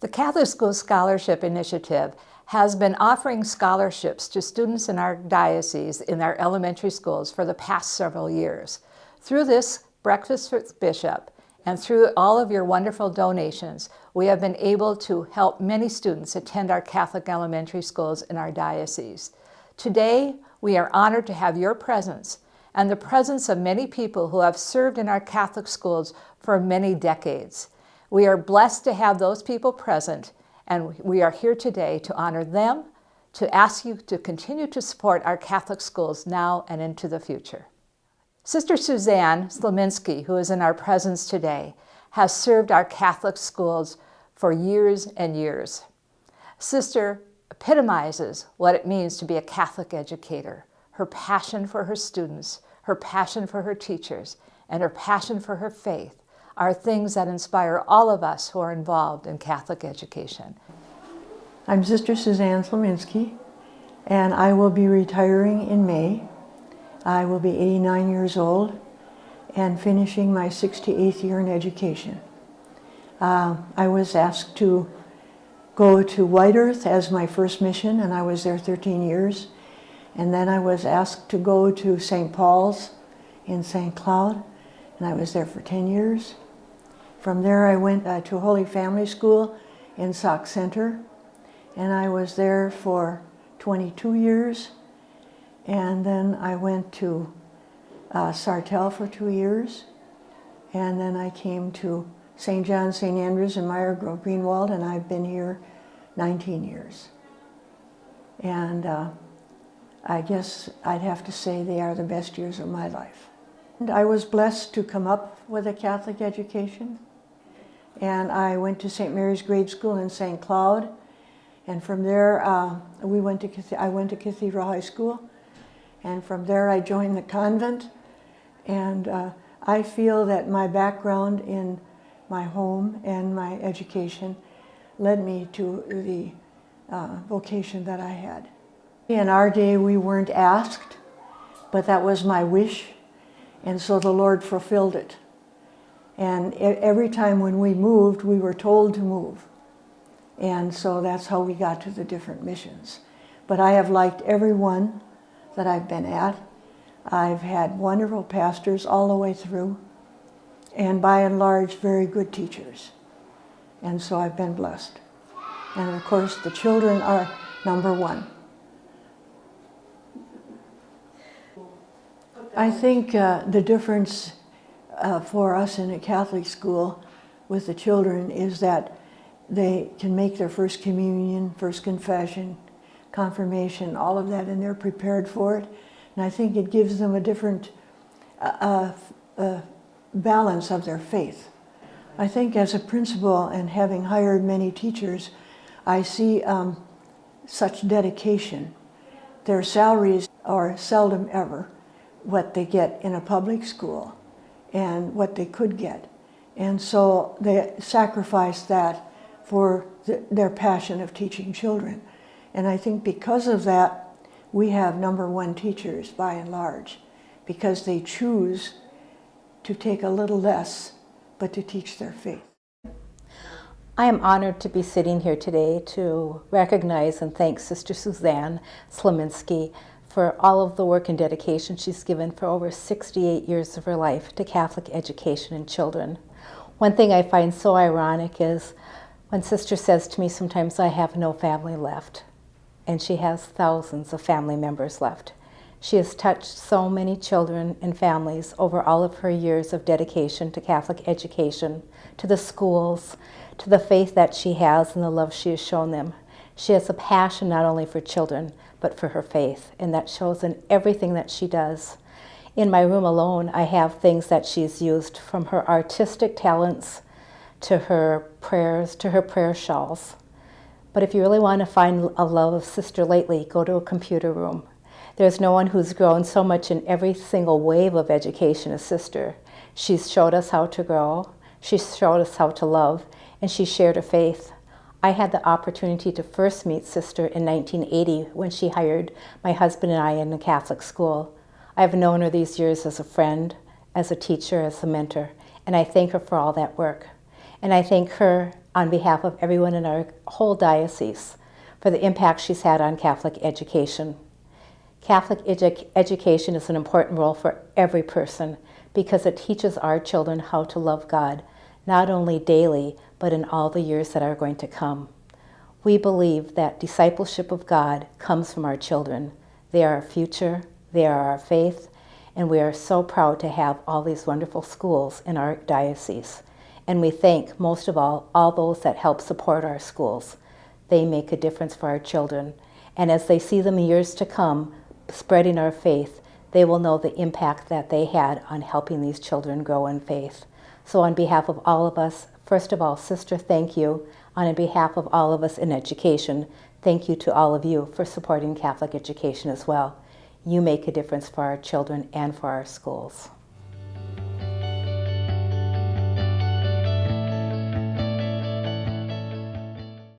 The Catholic School Scholarship Initiative has been offering scholarships to students in our diocese in our elementary schools for the past several years. Through this Breakfast with Bishop and through all of your wonderful donations, we have been able to help many students attend our Catholic elementary schools in our diocese. Today, we are honored to have your presence and the presence of many people who have served in our Catholic schools for many decades. We are blessed to have those people present, and we are here today to honor them, to ask you to continue to support our Catholic schools now and into the future. Sister Suzanne Slominski, who is in our presence today, has served our Catholic schools for years and years. Sister epitomizes what it means to be a Catholic educator. Her passion for her students, her passion for her teachers, and her passion for her faith are things that inspire all of us who are involved in Catholic education. I'm Sister Suzanne Slominski, and I will be retiring in May. I will be 89 years old and finishing my 68th year in education. I was asked to go to White Earth as my first mission, and I was there 13 years. And then I was asked to go to St. Paul's in St. Cloud, and I was there for 10 years. From there I went to Holy Family School in Sauk Center, and I was there for 22 years. And then I went to Sartell for 2 years, and then I came to St. John, St. Andrews in Meyer Grove, Greenwald, and I've been here 19 years. And I guess I'd have to say they are the best years of my life. And I was blessed to come up with a Catholic education, and I went to St. Mary's Grade School in St. Cloud, and from there I went to Cathedral High School, and from there I joined the convent, and I feel that my background in my home and my education led me to the vocation that I had. In our day we weren't asked, but that was my wish, and so the Lord fulfilled it. And every time when we moved, we were told to move. And so that's how we got to the different missions. But I have liked every one that I've been at. I've had wonderful pastors all the way through, and by and large, very good teachers. And so I've been blessed. And of course, the children are number one. I think the difference for us in a Catholic school with the children is that they can make their first communion, first confession, confirmation, all of that, and they're prepared for it. And I think it gives them a different balance of their faith. I think as a principal and having hired many teachers, I see such dedication. Their salaries are seldom ever what they get in a public school and what they could get. And so they sacrifice that for their passion of teaching children. And I think because of that, we have number one teachers by and large, because they choose to take a little less, but to teach their faith. I am honored to be sitting here today to recognize and thank Sister Suzanne Slominski for all of the work and dedication she's given for over 68 years of her life to Catholic education and children. One thing I find so ironic is when Sister says to me sometimes, I have no family left, and she has thousands of family members left. She has touched so many children and families over all of her years of dedication to Catholic education, to the schools, to the faith that she has and the love she has shown them. She has a passion not only for children, but for her faith, and that shows in everything that she does. In my room alone, I have things that she's used, from her artistic talents to her prayers, to her prayer shawls. But if you really want to find a love of Sister lately, go to a computer room. There's no one who's grown so much in every single wave of education as Sister. She's showed us how to grow, she's showed us how to love, and she shared her faith. I had the opportunity to first meet Sister in 1980 when she hired my husband and I in a Catholic school. I've known her these years as a friend, as a teacher, as a mentor, and I thank her for all that work. And I thank her on behalf of everyone in our whole diocese for the impact she's had on Catholic education. Catholic education is an important role for every person because it teaches our children how to love God, not only daily, but in all the years that are going to come. We believe that discipleship of God comes from our children. They are our future, they are our faith, and we are so proud to have all these wonderful schools in our diocese. And we thank, most of all those that help support our schools. They make a difference for our children. And as they see them in years to come, spreading our faith, they will know the impact that they had on helping these children grow in faith. So on behalf of all of us, first of all, Sister, thank you. On behalf of all of us in education, thank you to all of you for supporting Catholic education as well. You make a difference for our children and for our schools.